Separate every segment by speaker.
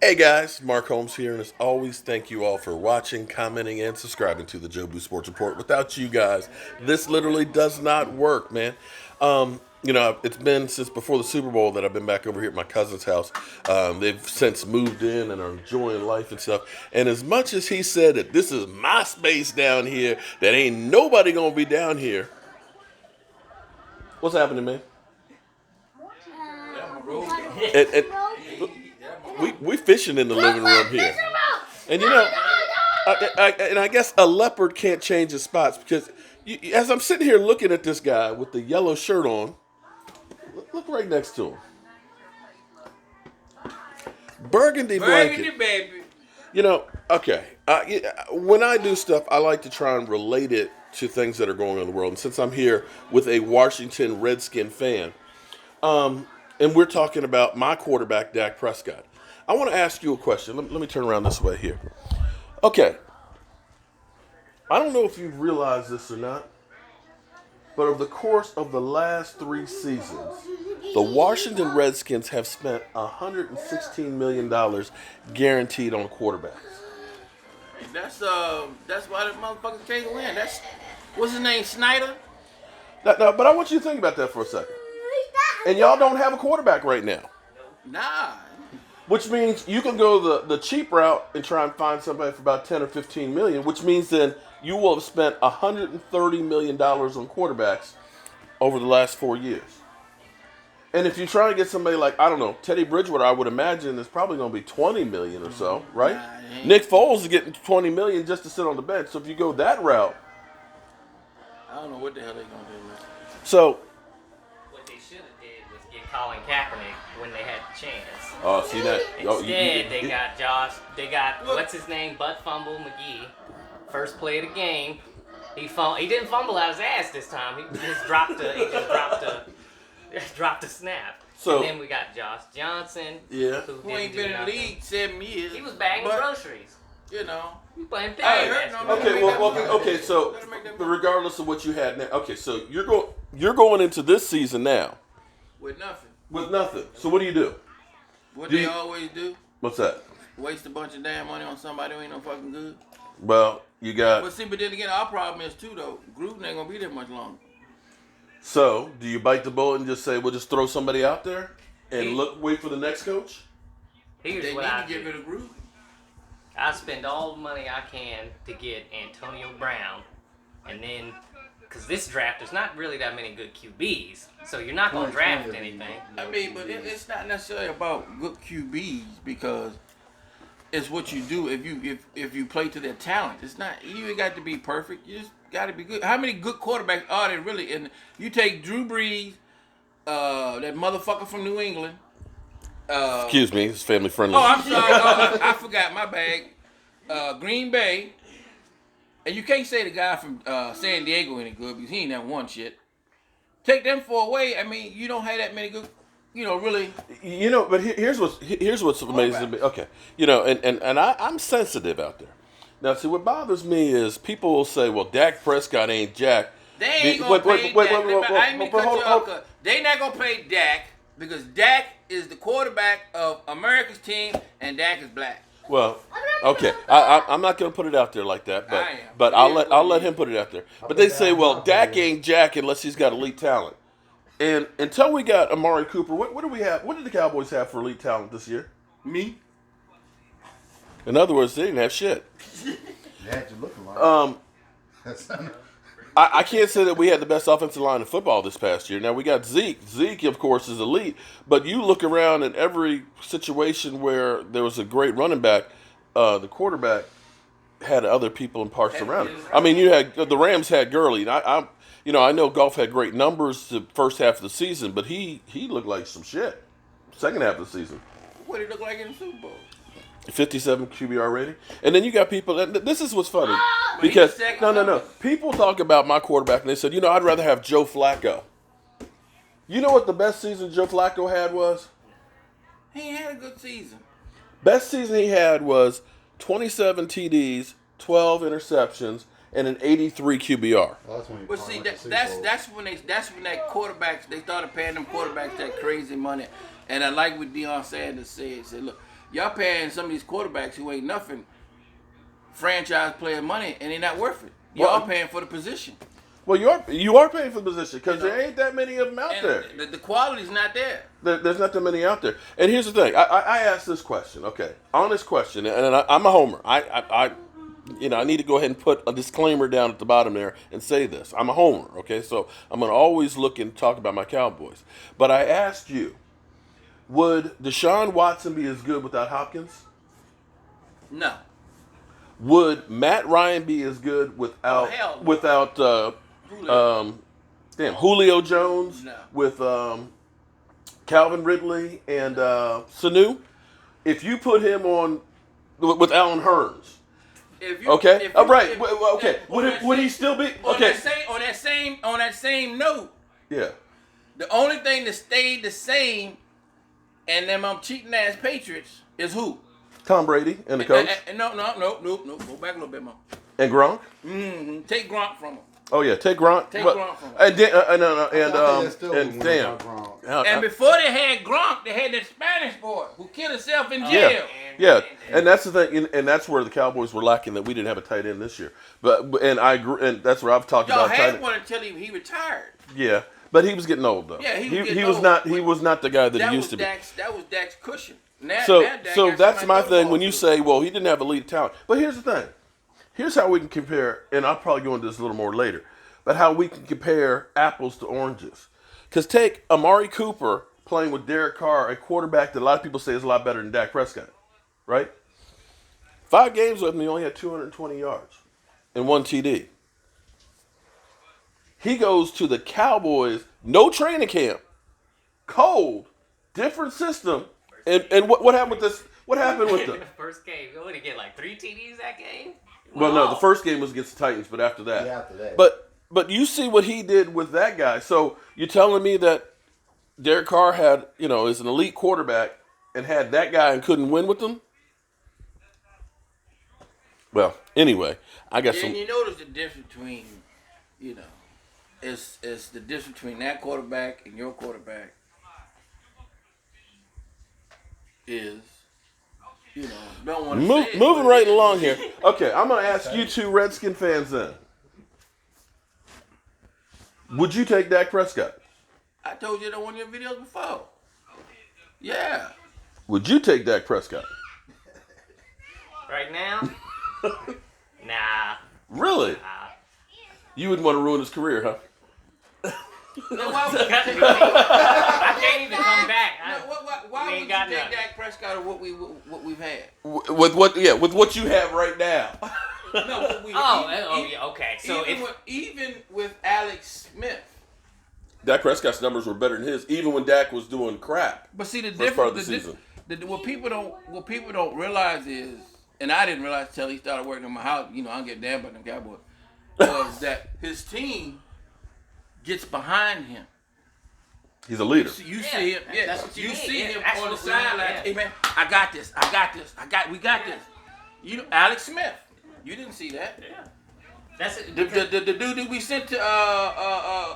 Speaker 1: Hey guys, Mark Holmes here, and as always, thank you all for watching, commenting, and subscribing to the Jobu Sports Report. Without you guys, this literally does not work, man. It's been since before the Super Bowl that I've been back over here at my cousin's house. They've since moved in and are enjoying life and stuff. And as much as he said that this is my space down here, that ain't nobody gonna be down here. What's happening, man? And we fishing in the living room here. And I guess a leopard can't change his spots because as I'm sitting here looking at this guy with the yellow shirt on, look right next to him. Burgundy blanket.
Speaker 2: Baby.
Speaker 1: Okay. When I do stuff, I like to try and relate it to things that are going on in the world. And since I'm here with a Washington Redskin fan, and we're talking about my quarterback, Dak Prescott, I want to ask you a question. Let me turn around this way here. Okay. I don't know if you've realized this or not, but over the course of the last 3 seasons, the Washington Redskins have spent $116 million guaranteed on quarterbacks.
Speaker 2: That's why the motherfuckers can't win. That's what's his name, Snyder?
Speaker 1: No, but I want you to think about that for a second. And y'all don't have a quarterback right now.
Speaker 2: Nah.
Speaker 1: Which means you can go the cheap route and try and find somebody for about 10 or 15 million, which means then you will have spent $130 million on quarterbacks over the last 4 years. And if you try to get somebody like, I don't know, Teddy Bridgewater, I would imagine is probably going to be 20 million or so, right?
Speaker 2: Nah,
Speaker 1: Nick Foles is getting 20 million just to sit on the bench. So if you go that route,
Speaker 2: I don't know what the hell they gonna do, man.
Speaker 1: so
Speaker 3: What they should have did was get Colin Kaepernick when they had the chance.
Speaker 1: oh, see that?
Speaker 3: Instead, they got Josh. They got what's his name, Butt Fumble McGee. First play of the game, he didn't fumble out his ass this time. He just dropped a snap.
Speaker 1: So-
Speaker 3: and then we got Josh Johnson.
Speaker 1: Yeah.
Speaker 3: Who
Speaker 2: Ain't
Speaker 3: didn't
Speaker 2: been
Speaker 3: do
Speaker 2: in the
Speaker 3: nothing.
Speaker 2: league 7 years.
Speaker 3: He was bagging
Speaker 2: but,
Speaker 3: groceries.
Speaker 2: You know.
Speaker 3: He playing
Speaker 2: I ain't
Speaker 3: pickup
Speaker 2: hurt
Speaker 3: basketball.
Speaker 2: no
Speaker 1: Okay, okay. So regardless of what you had now, okay. So you're going into this season now
Speaker 2: with nothing.
Speaker 1: with nothing. So what do you do?
Speaker 2: What
Speaker 1: Do
Speaker 2: they
Speaker 1: you-
Speaker 2: always do?
Speaker 1: What's that?
Speaker 2: Waste a bunch of damn money on somebody who ain't no fucking good.
Speaker 1: Well, you got.
Speaker 2: But see, but then again, our problem is too though. Gruden ain't gonna be there much longer.
Speaker 1: So do you bite the bullet and just say we'll just throw somebody out there and
Speaker 3: He-
Speaker 1: wait for the next coach?
Speaker 3: Here's
Speaker 2: They
Speaker 3: what
Speaker 2: need
Speaker 3: I
Speaker 2: to get
Speaker 3: do.
Speaker 2: rid of Gruden.
Speaker 3: I spend all the money I can to get Antonio Brown, and then, because this draft, there's not really that many good QBs, so you're not going to draft anything.
Speaker 2: I mean, but it's not necessarily about good QBs because it's what you do if you play to their talent. It's not you ain't got to be perfect. You just got to be good. How many good quarterbacks are there really? And you take Drew Brees, that motherfucker from New England.
Speaker 1: Excuse me, it's family friendly.
Speaker 2: Oh, I'm sorry. Oh, I forgot my bag. Green Bay. And you can't say the guy from San Diego any good because he ain't that one shit. Take them four away. I mean, you don't have that many good, really.
Speaker 1: But here's what's amazing to me. Okay, and I'm sensitive out there. Now, see, what bothers me is people will say, "Well, Dak Prescott ain't Jack."
Speaker 2: They ain't gonna pay Dak. I ain't mean to cut you
Speaker 1: hold-
Speaker 2: off, 'cause they not gonna pay Dak because Dak is the quarterback of America's team and Dak is black.
Speaker 1: Well, okay, I'm not going to put it out there like that,
Speaker 2: I am.
Speaker 1: but I'll let him put it out there. But they say, well, Dak ain't Jack unless he's got elite talent. And until we got Amari Cooper, what do we have? What did the Cowboys have for elite talent this year?
Speaker 2: Me?
Speaker 1: In other words, they didn't have shit.
Speaker 4: That's what looking like.
Speaker 1: I can't say that we had the best offensive line in football this past year. Now, we got Zeke. Zeke, of course, is elite. But you look around in every situation where there was a great running back, the quarterback had other people and parts around it. I mean, the Rams had Gurley. And I know Goff had great numbers the first half of the season, but he looked like some shit second half of the season.
Speaker 2: What did he look like in the Super Bowl?
Speaker 1: 57 QBR rating. And then you got people, this is what's funny.
Speaker 2: But
Speaker 1: Because,
Speaker 2: he's second.
Speaker 1: no. People talk about my quarterback and they said, I'd rather have Joe Flacco. You know what the best season Joe Flacco had was?
Speaker 2: He ain't had a good season.
Speaker 1: Best season he had was 27 TDs, 12 interceptions, and an 83 QBR.
Speaker 4: Well, that's when you
Speaker 2: But
Speaker 4: probably
Speaker 2: see,
Speaker 4: went to Super
Speaker 2: that's
Speaker 4: Bowl.
Speaker 2: when that quarterbacks they started paying them quarterbacks that crazy money. And I like what Deion Sanders said. He said, look, y'all paying some of these quarterbacks who ain't nothing franchise player money, and they're not worth it. Y'all paying for the position.
Speaker 1: Well, you are paying for the position because there ain't that many of them out there.
Speaker 2: The quality's not there.
Speaker 1: There's not that many out there. And here's the thing: I asked this question, okay, honest question, and I'm a homer. I need to go ahead and put a disclaimer down at the bottom there and say this: I'm a homer. Okay, so I'm going to always look and talk about my Cowboys. But I asked you, would Deshaun Watson be as good without Hopkins?
Speaker 2: No.
Speaker 1: Would Matt Ryan be as good without Julio Jones,
Speaker 2: No.
Speaker 1: with Calvin Ridley and Sanu? If you put him on with Alan Hearns, would he still be okay?
Speaker 2: On that same note,
Speaker 1: Yeah.
Speaker 2: the only thing that stayed the same, and them cheating ass Patriots is who?
Speaker 1: Tom Brady and the coach.
Speaker 2: No. Go back a little bit more.
Speaker 1: And Gronk.
Speaker 2: Mm-hmm. Take Gronk from him.
Speaker 1: Oh yeah, take Gronk.
Speaker 2: Gronk from him. And before they had Gronk, they had that Spanish boy who killed himself in jail.
Speaker 1: Yeah, and that's the thing, and that's where the Cowboys were lacking, that we didn't have a tight end this year. And I agree, and that's where I've talked
Speaker 2: Y'all
Speaker 1: about.
Speaker 2: had one until he retired.
Speaker 1: Yeah, but he was getting old though.
Speaker 2: Yeah,
Speaker 1: he was not. He was not the guy that he used to be.
Speaker 2: That was Dak's cushion. Now
Speaker 1: So that's my thing when you say, well, he didn't have elite talent. But here's the thing. Here's how we can compare, and I'll probably go into this a little more later, but how we can compare apples to oranges. Because take Amari Cooper playing with Derek Carr, a quarterback that a lot of people say is a lot better than Dak Prescott, right? 5 games with him, he only had 220 yards and 1 TD. He goes to the Cowboys, no training camp, cold, different system. And what happened with this? What happened with the
Speaker 3: first game? What did he get, like 3 TDs that game?
Speaker 1: Well, no, the first game was against the Titans, but after that.
Speaker 4: Yeah, after that.
Speaker 1: But you see what he did with that guy. So you're telling me that Derek Carr is an elite quarterback and had that guy and couldn't win with them? Well, anyway, I got some.
Speaker 2: And you notice the difference between, it's the difference between that quarterback and your quarterback is, don't want to say it,
Speaker 1: moving right along here. Okay, I'm going to ask you two Redskin fans then. Would you take Dak Prescott?
Speaker 2: I told you that on one of your videos before. Yeah.
Speaker 1: Would you take Dak Prescott?
Speaker 3: Right now? Nah.
Speaker 1: Really? You wouldn't want to ruin his career, huh?
Speaker 3: I can't even come back.
Speaker 2: Why would you take Dak Prescott of what we've had?
Speaker 1: With what you have right now.
Speaker 2: No,
Speaker 3: okay. So
Speaker 2: even with Alex Smith,
Speaker 1: Dak Prescott's numbers were better than his, even when Dak was doing crap.
Speaker 2: But see, the
Speaker 1: first part of the season.
Speaker 2: What people don't realize is, and I didn't realize until he started working in my house. I don't get damn about them Cowboys. Was that his team gets behind him?
Speaker 1: He's a leader.
Speaker 2: You see him,
Speaker 3: that's what you
Speaker 2: see him
Speaker 3: That's
Speaker 2: on the
Speaker 3: what we need,
Speaker 2: sideline. Hey man, I got this. We got this. Alex Smith. You didn't see that.
Speaker 3: Yeah. That's it.
Speaker 2: The dude that we sent to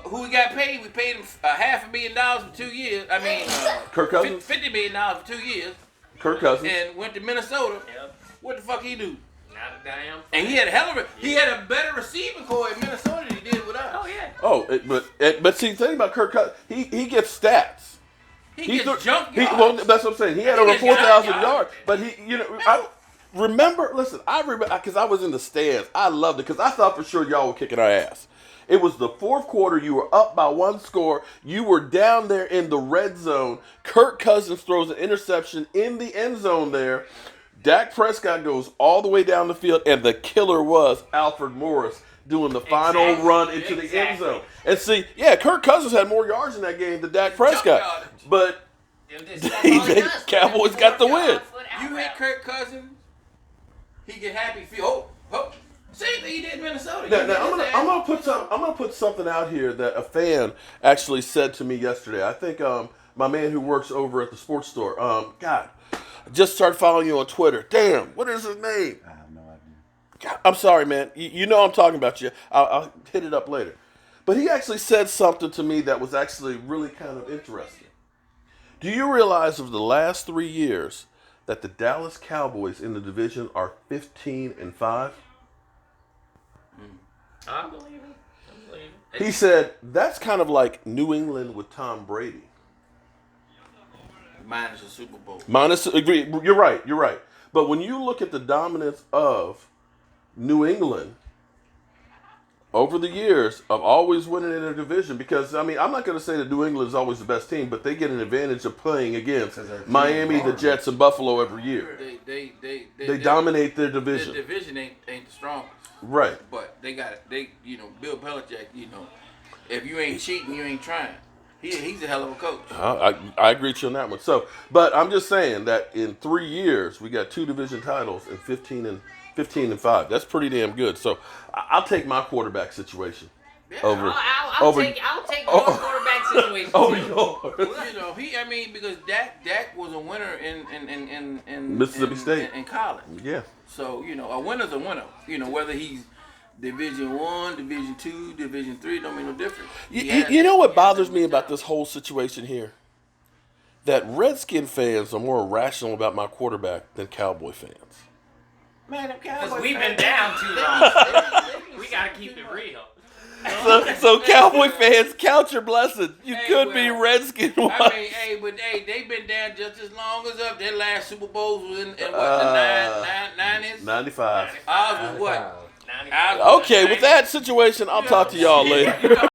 Speaker 2: who we got paid, we paid him $500,000 for 2 years. I mean,
Speaker 1: Kirk Cousins,
Speaker 2: $50 million for 2 years.
Speaker 1: Kirk Cousins,
Speaker 2: and went to Minnesota.
Speaker 3: Yep.
Speaker 2: What the fuck he do?
Speaker 3: Not a damn.
Speaker 2: And he had a better receiving core in Minnesota than he did with us.
Speaker 3: Oh yeah.
Speaker 1: But see, the thing about Kirk Cousins, he gets stats.
Speaker 2: He gets junk yards.
Speaker 1: Well, that's what I'm saying. He had over 4,000 yards, but I remember because I was in the stands. I loved it because I thought for sure y'all were kicking our ass. It was the fourth quarter. You were up by 1 score. You were down there in the red zone. Kirk Cousins throws an interception in the end zone there. Dak Prescott goes all the way down the field, and the killer was Alfred Morris doing the final run into the end zone. And see, Kirk Cousins had more yards in that game than Dak Prescott. But Cowboys got the win.
Speaker 2: You hit Kirk Cousins, he get happy. Same thing he did in Minnesota.
Speaker 1: Now I'm gonna put something out here that a fan actually said to me yesterday. I think my man who works over at the sports store. God, I just started following you on Twitter. Damn, what is his name?
Speaker 4: I have no idea.
Speaker 1: God, I'm sorry, man. You know I'm talking about you. I'll hit it up later. But he actually said something to me that was actually really kind of interesting. Do you realize over the last 3 years that the Dallas Cowboys in the division are 15-5?
Speaker 3: I believe it.
Speaker 1: He said that's kind of like New England with Tom Brady.
Speaker 2: Minus a Super Bowl.
Speaker 1: Agree. You're right. But when you look at the dominance of New England over the years of always winning in their division, because I mean, I'm not going to say that New England is always the best team, but they get an advantage of playing against Miami, the Jets, and Buffalo every year. They dominate their division.
Speaker 2: Their division ain't the strongest.
Speaker 1: Right.
Speaker 2: But they got it. Bill Belichick. If you ain't cheating, you ain't trying. He's a hell of a coach.
Speaker 1: I agree with you on that one. So, but I'm just saying that in 3 years we got 2 division titles and 15-5. That's pretty damn good. So I'll take my quarterback situation over.
Speaker 3: I'll take your quarterback situation.
Speaker 1: Over yours.
Speaker 2: Because Dak was a winner in
Speaker 1: Mississippi State
Speaker 2: in college.
Speaker 1: Yeah.
Speaker 2: So a winner's a winner. Whether he's Division 1, Division 2, Division 3, don't make no difference.
Speaker 1: You know what bothers me about this whole situation here? That Redskin fans are more rational about my quarterback than Cowboy fans.
Speaker 2: Man, them Cowboys.
Speaker 3: Because we've been down too long. We got to keep it real.
Speaker 1: So Cowboy fans, count your blessings. You could be Redskin.
Speaker 2: They've been down just as long as up. Their last Super Bowls was in what, the 90s?
Speaker 1: 95.
Speaker 2: Ours was what?
Speaker 1: Okay, with that situation, I'll talk to y'all later.